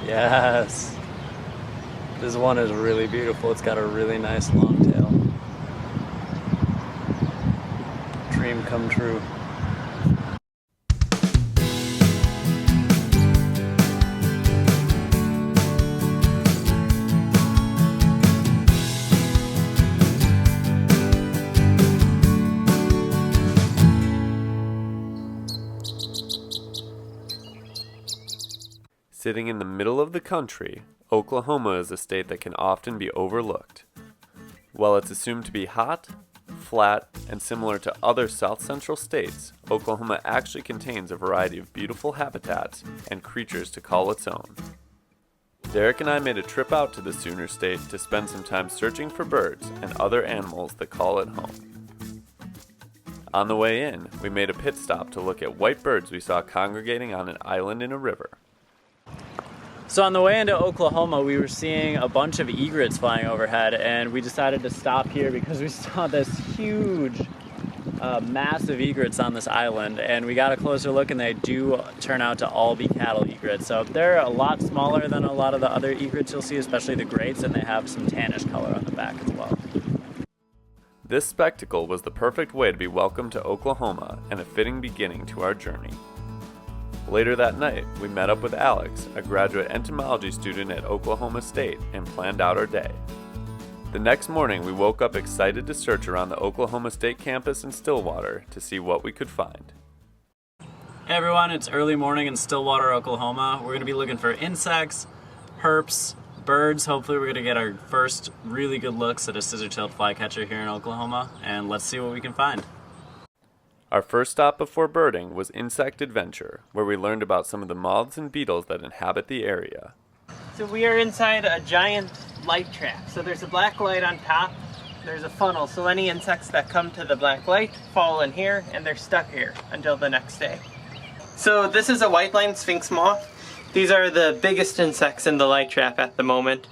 Yes. This one is really beautiful. It's got a really nice long tail. Dream come true. Sitting in the middle of the country, Oklahoma is a state that can often be overlooked. While it's assumed to be hot, flat, and similar to other south central states, Oklahoma actually contains a variety of beautiful habitats and creatures to call its own. Derek and I made a trip out to the Sooner State to spend some time searching for birds and other animals that call it home. On the way in, we made a pit stop to look at white birds we saw congregating on an island in a river. So on the way into Oklahoma, we were seeing a bunch of egrets flying overhead, and we decided to stop here because we saw this huge, massive egrets on this island, and we got a closer look, and they do turn out to all be cattle egrets. So they're a lot smaller than a lot of the other egrets you'll see, especially the greats, and they have some tannish color on the back as well. This spectacle was the perfect way to be welcomed to Oklahoma and a fitting beginning to our journey. Later that night, we met up with Alex, a graduate entomology student at Oklahoma State, and planned out our day. The next morning, we woke up excited to search around the Oklahoma State campus in Stillwater to see what we could find. Hey everyone, it's early morning in Stillwater, Oklahoma. We're going to be looking for insects, herps, birds. Hopefully we're going to get our first really good looks at a scissor-tailed flycatcher here in Oklahoma, and let's see what we can find. Our first stop before birding was Insect Adventure, where we learned about some of the moths and beetles that inhabit the area. So we are inside a giant light trap. So there's a black light on top, there's a funnel, so any insects that come to the black light fall in here and they're stuck here until the next day. So this is a white-lined sphinx moth. These are the biggest insects in the light trap at the moment.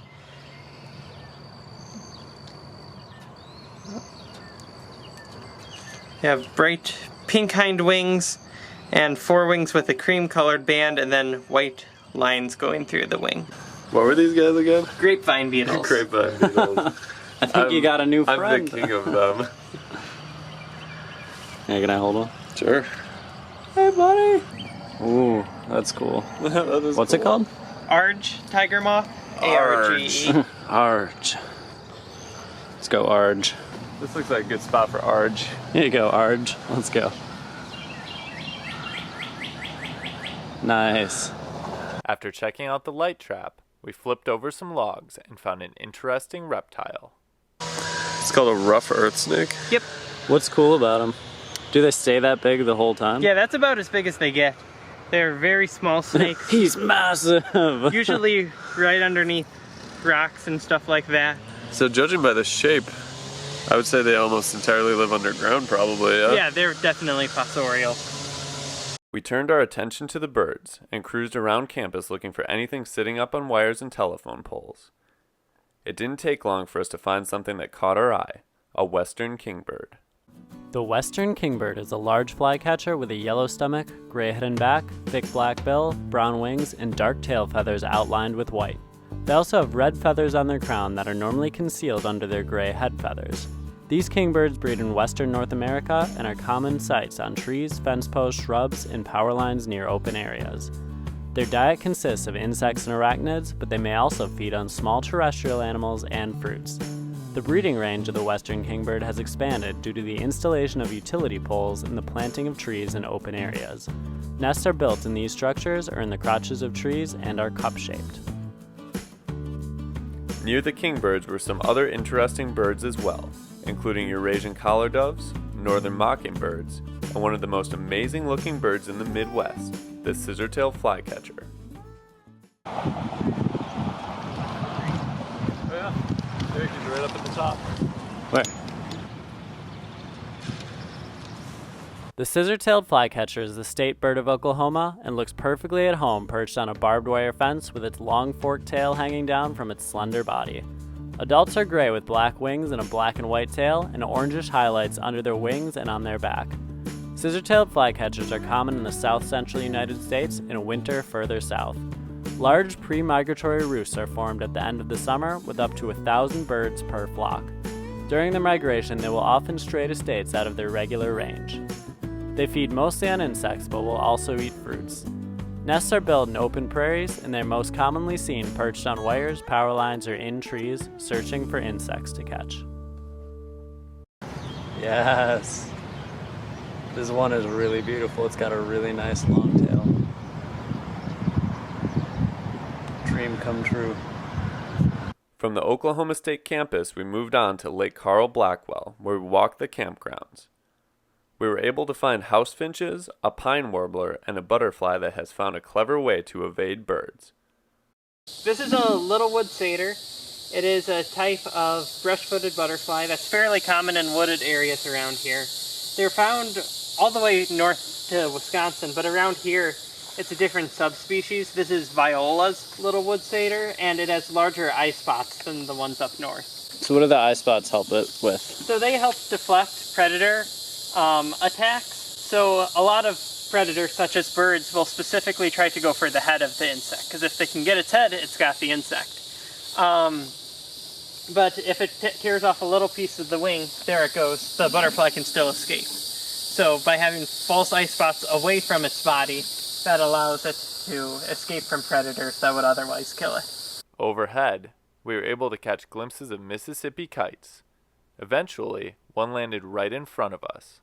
They have bright pink hind wings and forewings with a cream-colored band and then white lines going through the wing. What were these guys again? Grapevine beetles. Grapevine beetles. I think you got a new friend. I'm the king of them. Hey, can I hold one? Sure. Hey, buddy. Ooh, that's cool. What's it called? Arge tiger moth. A-R-G-E. Arge. Let's go, Arge. This looks like a good spot for Arge. Here you go, Arge. Let's go. Nice. After checking out the light trap, we flipped over some logs and found an interesting reptile. It's called a rough earth snake. Yep. What's cool about them? Do they stay that big the whole time? Yeah, that's about as big as they get. They're very small snakes. He's massive. Usually right underneath rocks and stuff like that. So judging by the shape, I would say they almost entirely live underground, probably, yeah? Yeah, they're definitely fossorial. We turned our attention to the birds and cruised around campus looking for anything sitting up on wires and telephone poles. It didn't take long for us to find something that caught our eye, a Western Kingbird. The Western Kingbird is a large flycatcher with a yellow stomach, gray head and back, thick black bill, brown wings, and dark tail feathers outlined with white. They also have red feathers on their crown that are normally concealed under their gray head feathers. These kingbirds breed in western North America and are common sights on trees, fence posts, shrubs, and power lines near open areas. Their diet consists of insects and arachnids, but they may also feed on small terrestrial animals and fruits. The breeding range of the Western Kingbird has expanded due to the installation of utility poles and the planting of trees in open areas. Nests are built in these structures or in the crotches of trees and are cup-shaped. Near the kingbirds were some other interesting birds as well, including Eurasian collar doves, northern mockingbirds, and one of the most amazing looking birds in the Midwest, the scissor-tailed flycatcher. Oh yeah, Derek is right up at the top. Where? The scissor-tailed flycatcher is the state bird of Oklahoma and looks perfectly at home perched on a barbed wire fence with its long forked tail hanging down from its slender body. Adults are gray with black wings and a black and white tail and orangish highlights under their wings and on their back. Scissor-tailed flycatchers are common in the south-central United States and winter further south. Large pre-migratory roosts are formed at the end of the summer with up to 1,000 birds per flock. During their migration, they will often stray to states out of their regular range. They feed mostly on insects, but will also eat fruits. Nests are built in open prairies, and they're most commonly seen perched on wires, power lines, or in trees, searching for insects to catch. Yes! This one is really beautiful. It's got a really nice long tail. Dream come true. From the Oklahoma State campus, we moved on to Lake Carl Blackwell, where we walked the campgrounds. We were able to find house finches, a pine warbler, and a butterfly that has found a clever way to evade birds. This is a little wood satyr. It is a type of brush-footed butterfly that's fairly common in wooded areas around here. They're found all the way north to Wisconsin, but around here it's a different subspecies. This is Viola's little wood satyr, and it has larger eye spots than the ones up north. So what do the eye spots help it with? So they help deflect predator attacks. So a lot of predators, such as birds, will specifically try to go for the head of the insect, because if they can get its head, it's got the insect. But if it tears off a little piece of the wing, there it goes, the butterfly can still escape. So by having false eye spots away from its body, that allows it to escape from predators that would otherwise kill it. Overhead, we were able to catch glimpses of Mississippi kites. Eventually, one landed right in front of us.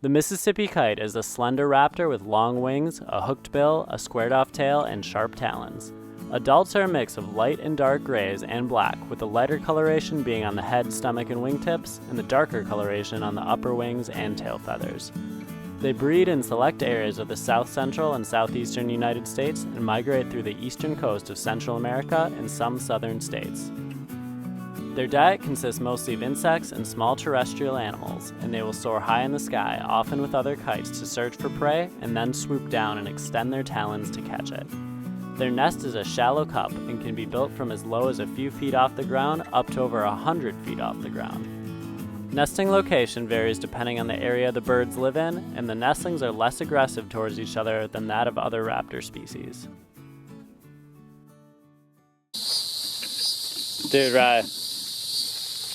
The Mississippi kite is a slender raptor with long wings, a hooked bill, a squared-off tail, and sharp talons. Adults are a mix of light and dark grays and black, with the lighter coloration being on the head, stomach, and wingtips, and the darker coloration on the upper wings and tail feathers. They breed in select areas of the south central and southeastern United States and migrate through the eastern coast of Central America and some southern states. Their diet consists mostly of insects and small terrestrial animals, and they will soar high in the sky, often with other kites, to search for prey and then swoop down and extend their talons to catch it. Their nest is a shallow cup and can be built from as low as a few feet off the ground up to over 100 feet off the ground. Nesting location varies depending on the area the birds live in, and the nestlings are less aggressive towards each other than that of other raptor species. Dude, right.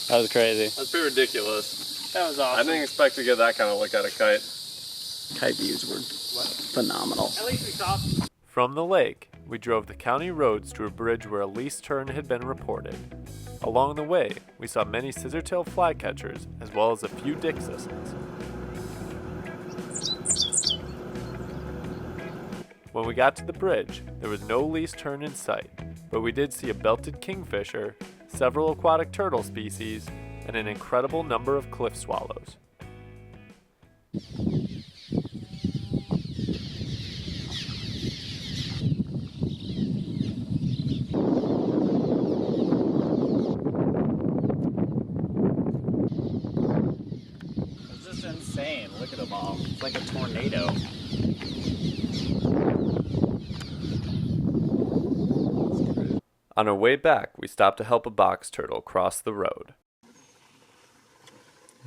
That was crazy. That's pretty ridiculous. That was awesome. I didn't expect to get that kind of look at a kite. Kite views were phenomenal. At least we saw. From the lake, we drove the county roads to a bridge where a lease turn had been reported. Along the way, we saw many scissor-tailed flycatchers as well as a few dickcissels. When we got to the bridge, there was no lease turn in sight, but we did see a belted kingfisher, several aquatic turtle species, and an incredible number of cliff swallows. It's just insane. Look at them all. It's like a tornado. On our way back, we stopped to help a box turtle cross the road.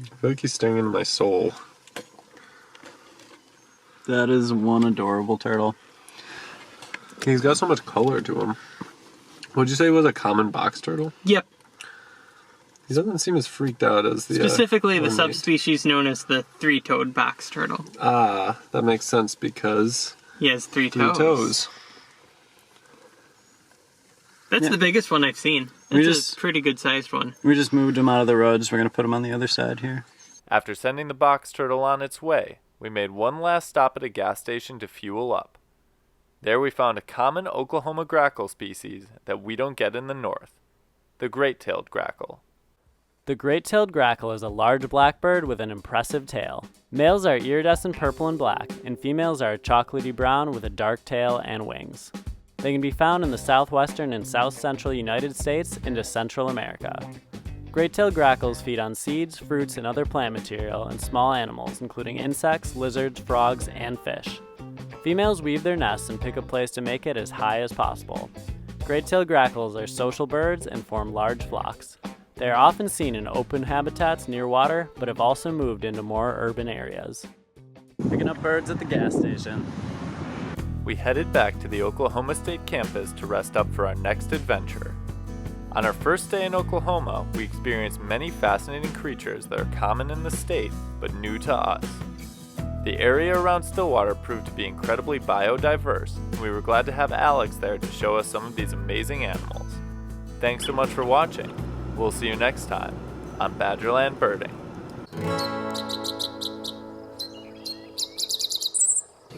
I feel like he's staring into my soul. That is one adorable turtle. He's got so much color to him. Would you say he was a common box turtle? Yep. He doesn't seem as freaked out as the Specifically the mermaid. subspecies known as the three-toed box turtle. Ah, that makes sense because He has three three toes. That's the biggest one I've seen. It's a pretty good-sized one. We just moved him out of the road, so we're going to put him on the other side here. After sending the box turtle on its way, we made one last stop at a gas station to fuel up. There we found a common Oklahoma grackle species that we don't get in the north, the great-tailed grackle. The great-tailed grackle is a large blackbird with an impressive tail. Males are iridescent purple and black, and females are chocolatey brown with a dark tail and wings. They can be found in the southwestern and south-central United States into Central America. Great-tailed grackles feed on seeds, fruits, and other plant material, and small animals, including insects, lizards, frogs, and fish. Females weave their nests and pick a place to make it as high as possible. Great-tailed grackles are social birds and form large flocks. They are often seen in open habitats near water, but have also moved into more urban areas. Picking up birds at the gas station. we headed back to the Oklahoma State campus to rest up for our next adventure. On our first day in Oklahoma, we experienced many fascinating creatures that are common in the state, but new to us. The area around Stillwater proved to be incredibly biodiverse, and we were glad to have Alex there to show us some of these amazing animals. Thanks so much for watching. We'll see you next time on Badgerland Birding.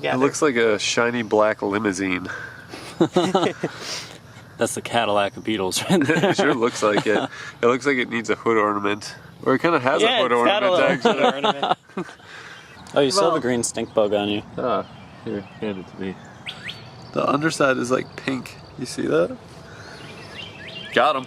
It looks like a shiny black limousine. That's the Cadillac of beetles right there. It sure looks like it. It looks like it needs a hood ornament. Or it kind of has a hood it's got a ornament, little actually. hood ornament. Oh, you still have a green stink bug on you. Ah, here, hand it to me. The underside is like pink. You see that? Got him.